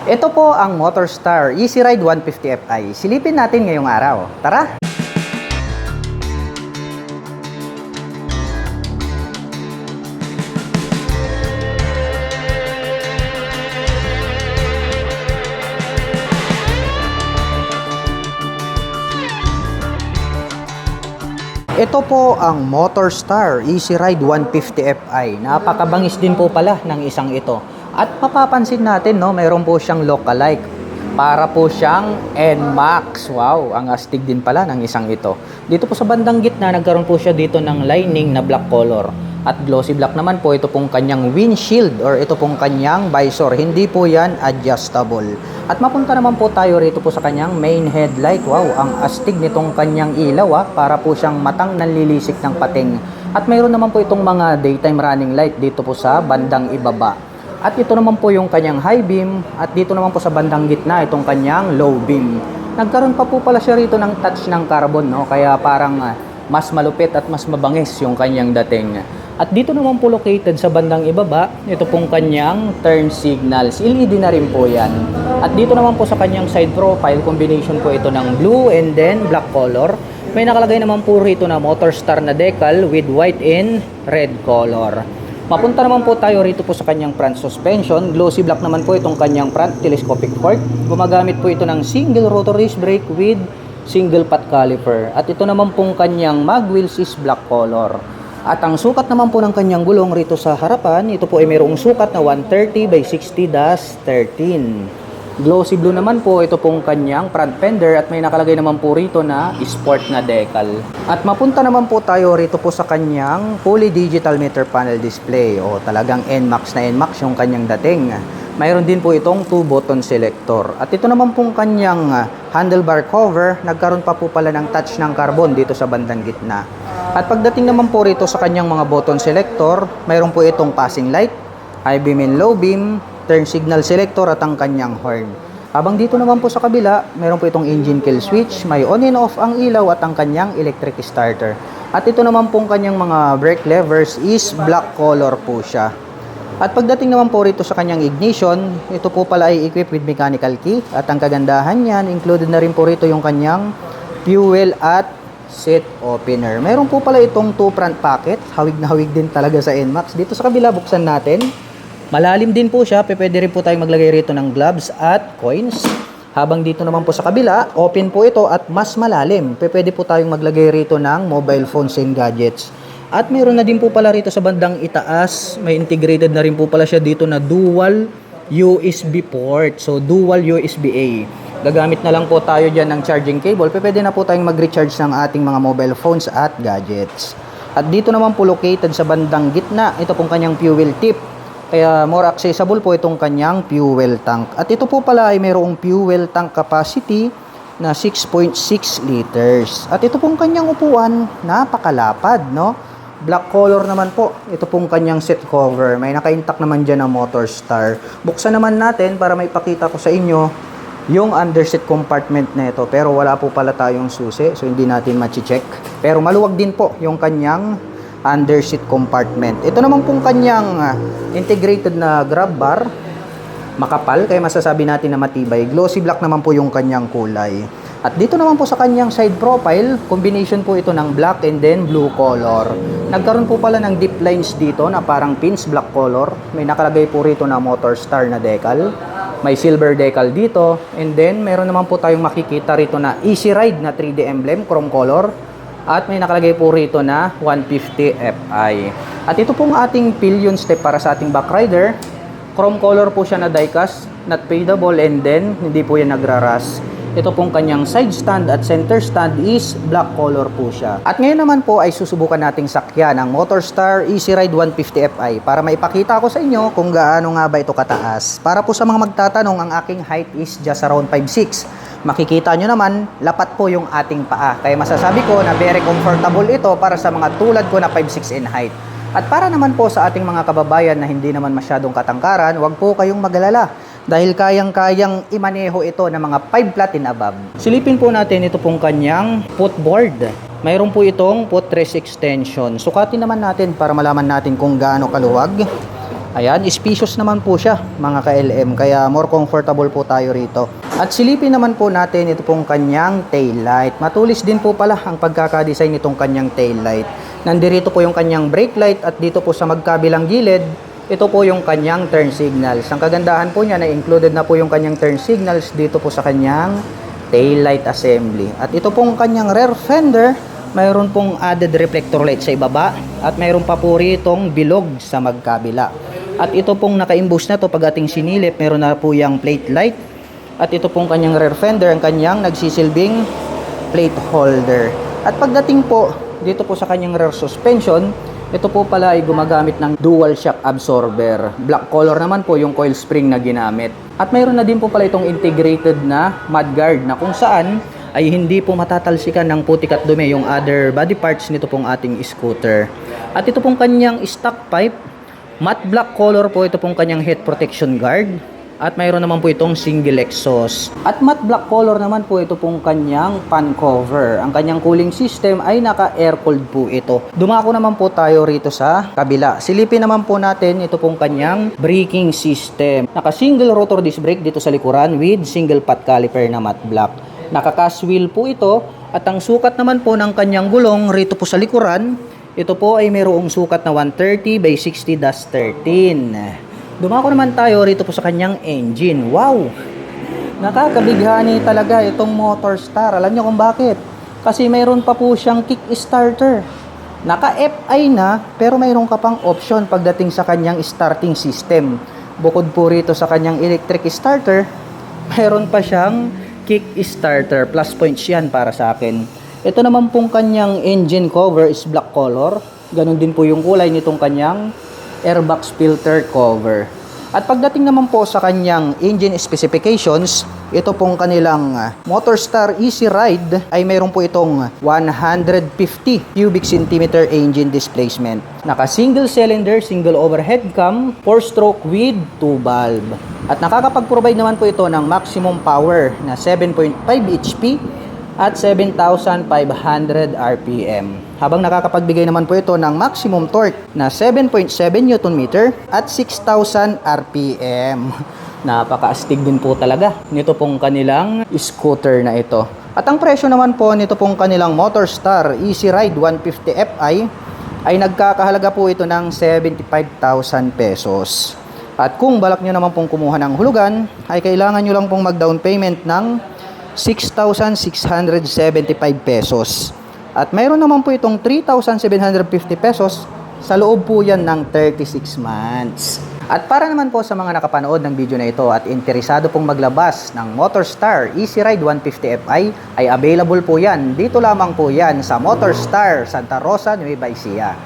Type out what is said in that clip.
Ito po ang Motorstar Easy Ride 150 Fi. Silipin natin ngayong araw. Tara! Ito po ang Motorstar Easy Ride 150 Fi. Napakabangis din po pala ng isang ito. At mapapansin natin, no, mayroon po siyang lookalike. Para po siyang NMAX. Wow, ang astig din pala ng isang ito. Dito po sa bandang gitna, nagkaroon po siya dito ng lining na black color. At glossy black naman po, ito pong kanyang windshield or ito pong kanyang visor. Hindi po yan adjustable. At mapunta naman po tayo rito po sa kanyang main headlight. Wow, ang astig nitong kanyang ilaw, para po siyang matang nanlilisik ng pating. At mayroon naman po itong mga daytime running light dito po sa bandang ibaba. At ito naman po yung kanyang high beam at dito naman po sa bandang gitna itong kanyang low beam. Nagkaroon pa po pala siya rito ng touch ng carbon, no? Kaya parang mas malupit at mas mabangis yung kanyang dating. At dito naman po located sa bandang ibaba, ito pong kanyang turn signals. LED na rin po yan. At dito naman po sa kanyang side profile, combination po ito ng blue and then black color. May nakalagay naman po rito na Motorstar na decal with white and red color. Mapunta naman po tayo rito po sa kanyang front suspension. Glossy black naman po itong kanyang front telescopic fork. Gumagamit po ito ng single rotor disc brake with single pot caliper. At ito naman pong kanyang mag wheels is black color. At ang sukat naman po ng kanyang gulong rito sa harapan, ito po ay mayroong sukat na 130 by 60-13. Glossy blue naman po ito pong kanyang front fender at may nakalagay naman po rito na sport na decal. At mapunta naman po tayo rito po sa kanyang fully digital meter panel display o talagang NMAX na NMAX yung kanyang dating. Mayroon din po itong 2-button selector. At ito naman pong kanyang handlebar cover, nagkaroon pa po pala ng touch ng carbon dito sa bandang gitna. At pagdating naman po rito sa kanyang mga button selector, mayroon po itong passing light, high beam and low beam, turn signal selector at ang kanyang horn. Habang dito naman po sa kabila, mayroon po itong engine kill switch, may on and off ang ilaw at ang kanyang electric starter. At ito naman pong kanyang mga brake levers is black color po siya. At pagdating naman po rito sa kanyang ignition, ito po pala ay equipped with mechanical key. At ang kagandahan niyan, included na rin po rito yung kanyang fuel at seat opener. Mayroon po pala itong 2 front pocket. Hawig na hawig din talaga sa NMAX. Dito sa kabila, buksan natin. Malalim din po siya. Pwede rin po tayong maglagay rito ng gloves at coins. Habang dito naman po sa kabila, open po ito at mas malalim. Pwede po tayong maglagay rito ng mobile phones and gadgets. At mayroon na din po pala rito sa bandang itaas, may integrated na rin po pala siya dito na dual USB port. So, dual USB-A. Gagamit na lang po tayo dyan ng charging cable. Pwede na po tayong mag-recharge ng ating mga mobile phones at gadgets. At dito naman po located sa bandang gitna, ito pong kanyang fuel tip. Kaya more accessible po itong kanyang fuel tank. At ito po pala ay mayroong fuel tank capacity na 6.6 liters. At ito pong kanyang upuan, napakalapad, no? Black color naman po. Ito pong kanyang seat cover. May naka-intact naman dyan na Motorstar. Buksan naman natin para may pakita ko sa inyo yung underseat compartment na ito. Pero wala po pala tayong susi. So hindi natin machi-check. Pero maluwag din po yung kanyang underseat compartment. Ito naman pong kanyang integrated na grab bar. Makapal. Kaya masasabi natin na matibay. Glossy black naman po yung kanyang kulay. At dito naman po sa kanyang side profile, combination po ito ng black and then blue color. Nagkaroon po pala ng deep lines dito na parang pins black color. May nakalagay po rito na Motorstar na decal. May silver decal dito. And then, meron naman po tayong makikita rito na Easy Ride na 3D emblem, chrome color. At may nakalagay po rito na 150 Fi. At ito pong ating pillion step para sa ating back rider. Chrome color po siya na diecast, not fadable, and then, hindi po yan nagraras. Ito pong kanyang side stand at center stand is black color po siya. At ngayon naman po ay susubukan nating sakyan ang Motorstar Easy Ride 150 Fi para maipakita ko sa inyo kung gaano nga ba ito kataas. Para po sa mga magtatanong, ang aking height is just around 5'6". Makikita nyo naman, lapat po yung ating paa. Kaya masasabi ko na very comfortable ito para sa mga tulad ko na 5'6" in height. At para naman po sa ating mga kababayan na hindi naman masyadong katangkaran, huwag po kayong mag-alala. Dahil kayang-kayang imaneho ito ng mga 5 flat and above. Silipin po natin ito pong kanyang footboard. Mayroon po itong footrest extension. Sukatin naman natin para malaman natin kung gaano kaluwag. Ayan, spacious naman po siya mga ka-LM, kaya more comfortable po tayo rito. At silipin naman po natin ito pong kanyang taillight. Matulis din po pala ang pagkakadesign nitong kanyang taillight. Nandirito po yung kanyang brake light at dito po sa magkabilang gilid, ito po yung kanyang turn signals. Ang kagandahan po niya na included na po yung kanyang turn signals dito po sa kanyang taillight assembly. At ito pong kanyang rear fender, mayroon pong added reflector light sa ibaba at mayroon pa po ritong bilog sa magkabila. At ito pong naka-imbus na to pag ating sinilip, meron na po yung plate light. At ito pong kanyang rear fender, ang kanyang nagsisilbing plate holder. At pagdating po dito po sa kanyang rear suspension, ito po pala ay gumagamit ng dual shock absorber. Black color naman po yung coil spring na ginamit. At mayroon na din po pala itong integrated na mudguard na kung saan ay hindi po matatalsikan ng putik at dumi yung other body parts nito pong ating scooter. At ito pong kanyang stock pipe, matte black color po ito pong kanyang head protection guard. At mayroon naman po itong single exhaust. At matte black color naman po ito pong kanyang fan cover. Ang kanyang cooling system ay naka-air cooled po ito. Dumako naman po tayo rito sa kabila. Silipin naman po natin ito pong kanyang braking system. Naka-single rotor disc brake dito sa likuran with single pot caliper na matte black. Naka-cast wheel po ito. At ang sukat naman po ng kanyang gulong rito po sa likuran, ito po ay mayroong sukat na 130 by 60-13. Dumako naman tayo rito po sa kanyang engine. Wow! Nakakabighani talaga itong Motorstar. Alam niyo kung bakit? Kasi mayroon pa po siyang kick starter. Naka-FI na, pero mayroon ka pang option pagdating sa kanyang starting system. Bukod po rito sa kanyang electric starter, mayroon pa siyang kick starter. Plus points yan para sa akin. Ito naman pong kanyang engine cover is black color. Ganon din po yung kulay nitong kanyang airbox filter cover. At pagdating naman po sa kanyang engine specifications, ito pong kanilang Motorstar Easy Ride ay mayroon po itong 150 cubic centimeter engine displacement. Naka single cylinder, single overhead cam, 4-stroke with 2 valve. At nakakapag-provide naman po ito ng maximum power na 7.5 HP at 7,500 RPM. Habang nakakapagbigay naman po ito ng maximum torque na 7.7 Nm at 6,000 RPM. Napakaastig din po talaga nito pong kanilang scooter na ito. At ang presyo naman po nito pong kanilang Motorstar Easy Ride 150 Fi ay nagkakahalaga po ito ng 75,000 pesos. At kung balak nyo naman pong kumuha ng hulugan, ay kailangan nyo lang pong mag-down payment ng 6,675 pesos. At mayroon naman po itong 3,750 pesos sa loob po yan ng 36 months. At para naman po sa mga nakapanood ng video na ito at interesado pong maglabas ng Motorstar Easy Ride 150 Fi ay available po yan. Dito lamang po yan sa Motorstar Santa Rosa, Nueva Ecija.